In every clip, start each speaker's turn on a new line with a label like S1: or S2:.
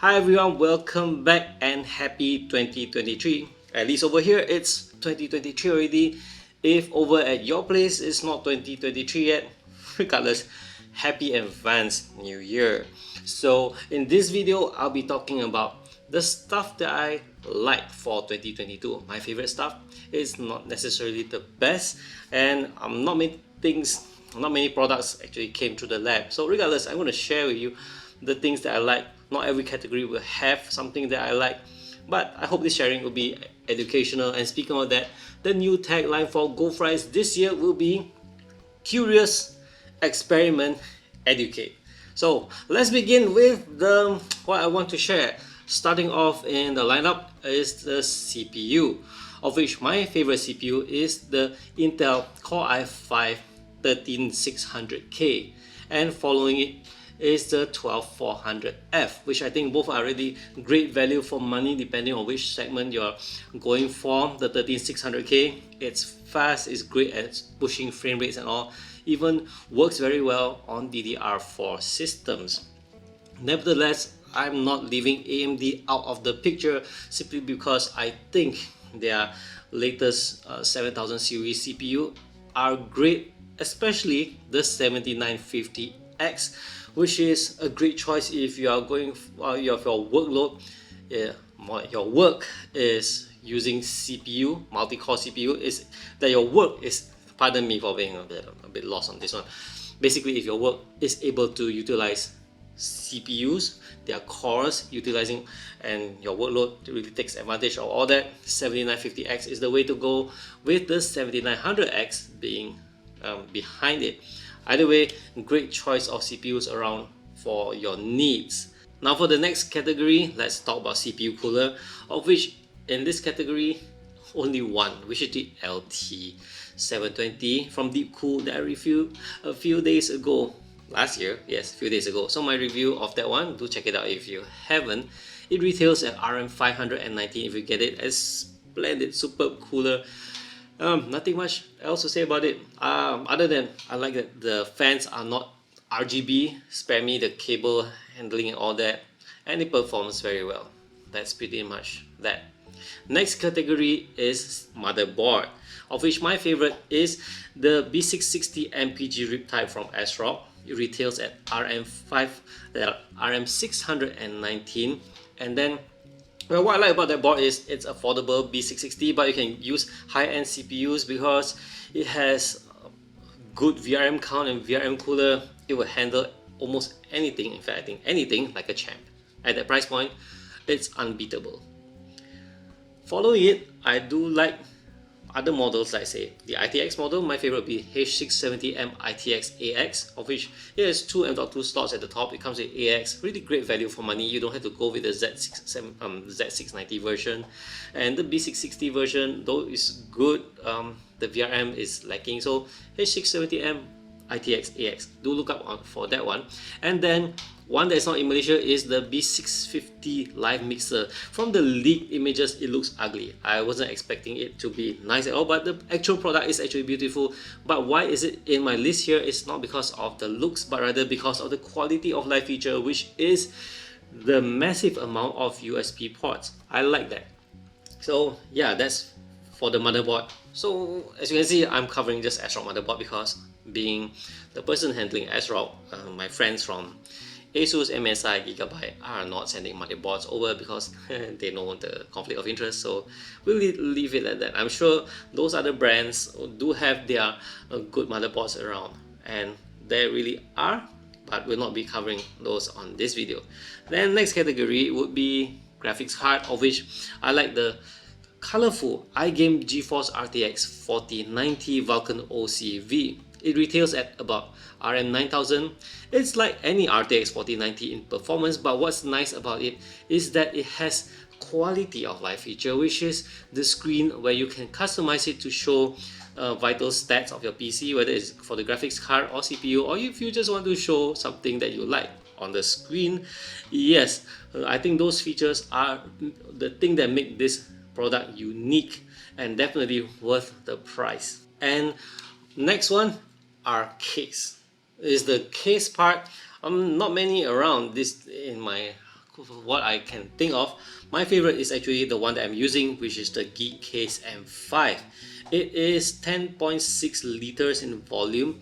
S1: Hi everyone, welcome back and happy 2023. At least over here it's 2023 already. If over at your place it's not 2023 yet, regardless, happy advanced new year. So in this video, I'll be talking about the stuff that I like for 2022. My favorite stuff is not necessarily the best, and not many products actually came through the lab. So regardless, I'm going to share with you the things that I like. Not every category will have something that I like, but I hope this sharing will be educational. And speaking of that, the new tagline for goldfries this year will be Curious, Experiment, Educate. So let's begin with what I want to share. Starting off in the lineup is the CPU, of which my favorite CPU is the Intel Core i5 13600K, and following it is the 12400F, which I think both are really great value for money depending on which segment you're going for. The 13600K, it's fast, it's great at pushing frame rates and all, even works very well on DDR4 systems. Nevertheless, I'm not leaving AMD out of the picture simply because I think their latest 7000 series CPU are great, especially the 7950X, which is a great choice if you are going you have your workload, your work is using CPU, multi-core CPU, is that your work is, pardon me for being a bit lost on this one. Basically, if your work is able to utilize CPUs, their cores utilizing, and your workload really takes advantage of all that, 7950X is the way to go, with the 7900X being behind it. Either way, great choice of CPUs around for your needs. Now for the next category, let's talk about CPU cooler, of which in this category only one, which is the LT720 from Deepcool that I reviewed a few days ago. Last year, yes, a few days ago. So my review of that one, do check it out if you haven't. It retails at RM519 if you get it. A splendid, superb cooler. Nothing much else to say about it, other than I like that the fans are not RGB, spare me the cable handling and all that, and it performs very well. That's pretty much that. Next category is motherboard, of which my favorite is the B660 MPG Riptide from ASRock. It retails at RM619, and then, well, what I like about that board is it's affordable, B660, but you can use high-end CPUs because it has good VRM count and VRM cooler. It will handle almost anything, in fact I think anything, like a champ. At that price point, it's unbeatable. Following it, I do like other models, like say the ITX model. My favorite would be H670M ITX AX, of which it has two M.2 slots at the top. It comes with AX, really great value for money. You don't have to go with the Z690 version. And the B660 version, though is good, the VRM is lacking. So H670M ITX AX, do look up for that one. And then one that is not in Malaysia is the B650 Live Mixer. From the leaked images, it looks ugly. I wasn't expecting it to be nice at all, but the actual product is actually beautiful. But why is it in my list here? It's not because of the looks, but rather because of the quality of life feature, which is the massive amount of USB ports. I like that. So yeah, that's for the motherboard. So as you can see, I'm covering just ASRock motherboard because being the person handling ASRock, my friends from Asus, MSI, Gigabyte are not sending motherboards over because they know the conflict of interest, so we'll leave it at that. I'm sure those other brands do have their good motherboards around, and there really are, but we'll not be covering those on this video. Then next category would be graphics card, of which I like the colorful iGame GeForce RTX 4090 Vulkan OCV. It retails at about RM9000. It's like any RTX 4090 in performance, but what's nice about it is that it has quality of life feature, which is the screen where you can customize it to show vital stats of your PC, whether it's for the graphics card or CPU, or if you just want to show something that you like on the screen. Yes, I think those features are the thing that make this product unique and definitely worth the price. And next one are case. Is the case part. Not many around this in my what I can think of, my favorite is actually the one that I'm using, which is the Geek Case M5. It is 10.6 liters in volume.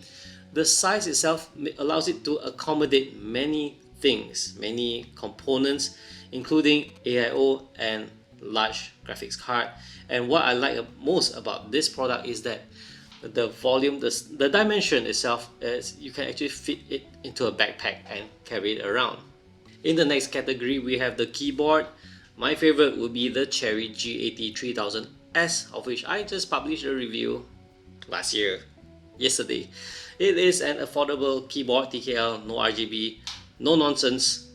S1: The size itself allows it to accommodate many things, many components, including AIO and large graphics card. And what I like most about this product is that the volume, the dimension itself, is you can actually fit it into a backpack and carry it around. In the next category, we have the keyboard. My favorite would be the Cherry G80 3000S, of which I just published a review yesterday. It is an affordable keyboard, TKL, no RGB, no nonsense,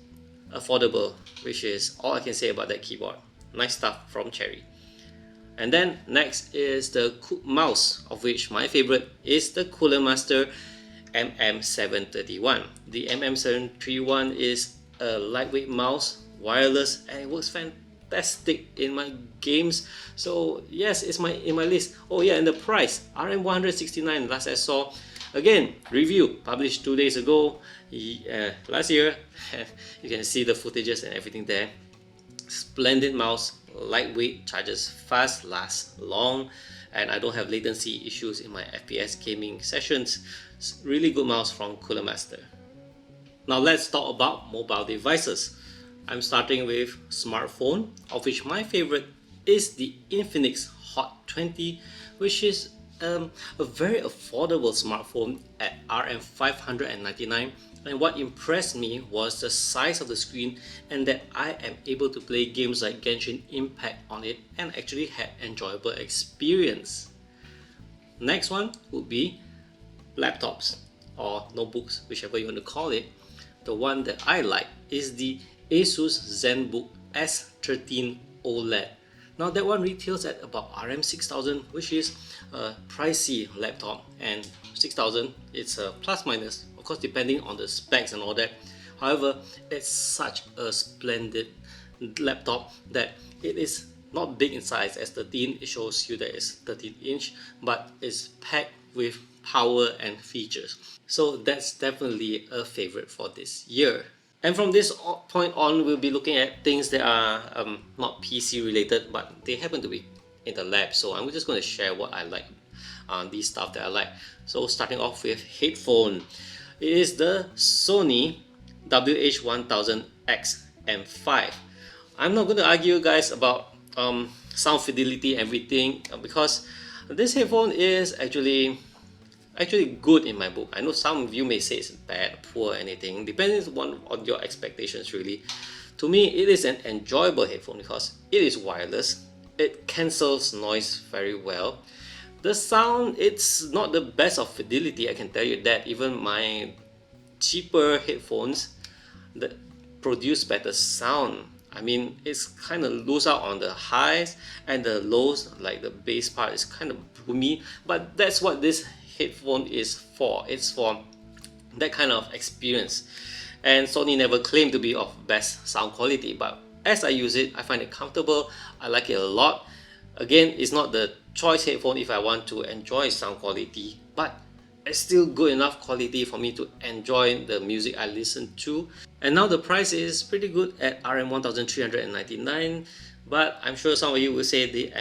S1: affordable, which is all I can say about that keyboard. Nice stuff from Cherry. And then next is the mouse, of which my favorite is the Cooler Master MM731. The MM731 is a lightweight mouse, wireless, and it works fantastic in my games. So yes, it's in my list. Oh yeah, and the price, RM169 last I saw. Again, review published 2 days ago, last year. You can see the footages and everything there. Splendid mouse, lightweight, charges fast, lasts long, and I don't have latency issues in my FPS gaming sessions. Really good mouse from Cooler Master. Now let's talk about mobile devices. I'm starting with smartphone, of which my favorite is the Infinix Hot 20, which is a very affordable smartphone at RM599. And what impressed me was the size of the screen and that I am able to play games like Genshin Impact on it and actually had enjoyable experience. Next one would be laptops or notebooks, whichever you want to call it. The one that I like is the Asus ZenBook S13 OLED. Now that one retails at about RM6000, which is a pricey laptop, and 6000 it's a plus minus, of course, depending on the specs and all that. However, it's such a splendid laptop that it is not big in size as 13. It shows you that it's 13-inch, but it's packed with power and features. So that's definitely a favorite for this year. And from this point on, we'll be looking at things that are not PC related, but they happen to be in the lab. So I'm just going to share what I like, these stuff that I like. So starting off with headphone, it is the Sony WH-1000X M5. I'm not going to argue, guys, about sound fidelity and everything, because this headphone is actually good in my book. I know some of you may say it's bad, poor, anything, depending on your expectations really. To me, it is an enjoyable headphone because it is wireless, it cancels noise very well. The sound, it's not the best of fidelity, I can tell you that. Even my cheaper headphones that produce better sound, I mean, it's kind of lose out on the highs, and the lows, like the bass part, is kind of boomy, but that's what this headphone is for. It's for that kind of experience. And Sony never claimed to be of best sound quality, but as I use it, I find it comfortable. I like it a lot. Again, it's not the choice headphone if I want to enjoy sound quality, but it's still good enough quality for me to enjoy the music I listen to. And now the price is pretty good at RM1399, but I'm sure some of you will say the the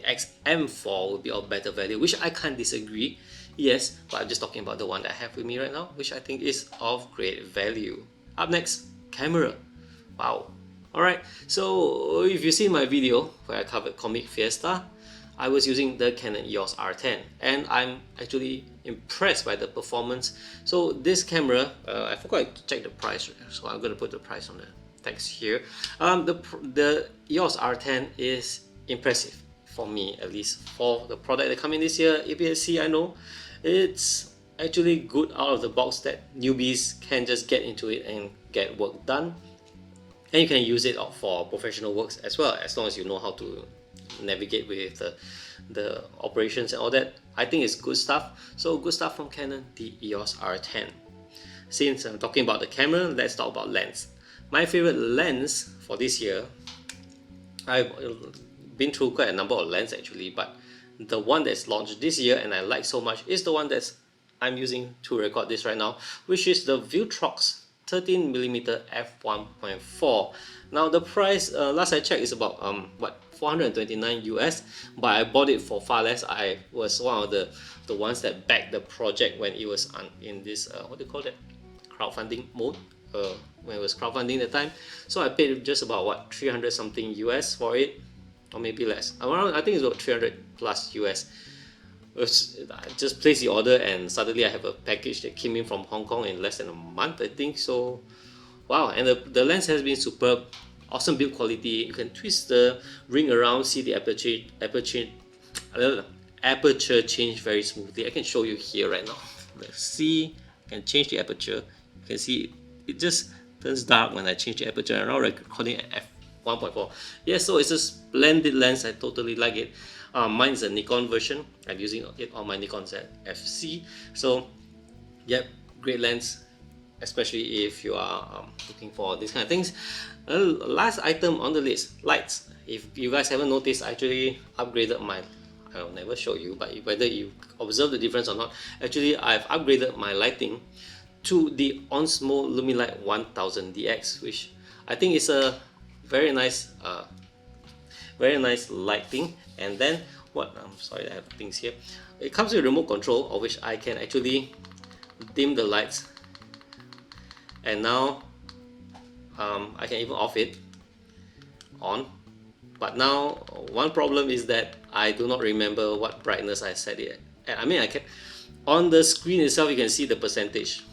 S1: XM4 would be of better value, which I can't disagree. Yes, but I'm just talking about the one that I have with me right now, which I think is of great value. Up next, camera. Wow. Alright, so if you see my video where I covered Comic Fiesta, I was using the Canon EOS R10, and I'm actually impressed by the performance. So this camera, I forgot to check the price, so I'm going to put the price on the text here. The EOS R10 is impressive for me, at least for the product that coming this year. APS-C, I know it's actually good out of the box, that newbies can just get into it and get work done, and you can use it for professional works as well, as long as you know how to navigate with the operations and all that. I think it's good stuff. So good stuff from Canon, the EOS R10. Since I'm talking about the camera, let's talk about lens. My favorite lens for this year, I've been through quite a number of lenses actually, but the one that's launched this year and I like so much is the one I'm using to record this right now, which is the Viltrox 13mm f1.4. Now the price, last I checked, is about what, 429 US, but I bought it for far less. I was one of the ones that backed the project when it was in this what do you call that, crowdfunding mode, when it was crowdfunding at the time. So I paid just about what, 300 something US for it, or maybe less, around, I think it's about 300 plus US. I just placed the order and suddenly I have a package that came in from Hong Kong in less than a month, I think. So wow, and the lens has been superb, awesome build quality. You can twist the ring around, see the aperture change very smoothly. I can show you here right now. Let's see, I can change the aperture. You can see it just turns dark when I change the aperture. I'm now recording at f1.4. Yeah, so it's a splendid lens. I totally like it. Mine is a Nikon version. I'm using it on my Nikon ZFC. So, yep, great lens, especially if you are looking for these kind of things. Last item on the list, lights. If you guys haven't noticed, I actually upgraded my, I'll never show you, but whether you observe the difference or not, actually I've upgraded my lighting to the Osmo Lumilight 1000 DX, which I think is a very nice lighting. And then what, I'm sorry, I have things here. It comes with a remote control, of which I can actually dim the lights, and now I can even off it on. But now one problem is that I do not remember what brightness I set it at. I mean, I can, on the screen itself you can see the percentage,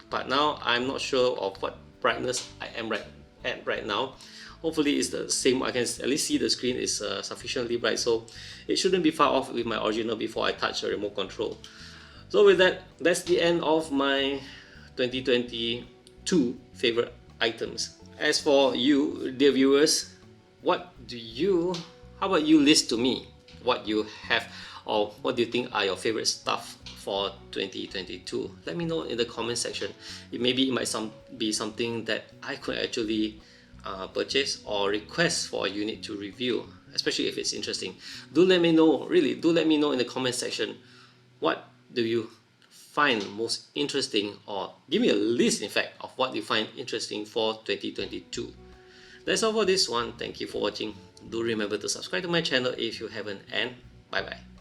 S1: but now I'm not sure of what brightness I am at right now. Hopefully it's the same. I can at least see the screen is sufficiently bright, so it shouldn't be far off with my original before I touch the remote control. So with that, that's the end of my 2022 favorite items. As for you, dear viewers, how about you list to me what you have, or what do you think are your favorite stuff for 2022? Let me know in the comment section. It might be something that I could actually purchase or request for a unit to review, especially if it's interesting. Do let me know, really, do let me know in the comment section, what do you find most interesting, or give me a list in fact of what you find interesting for 2022. That's all for this one. Thank you for watching. Do remember to subscribe to my channel if you haven't, and bye bye.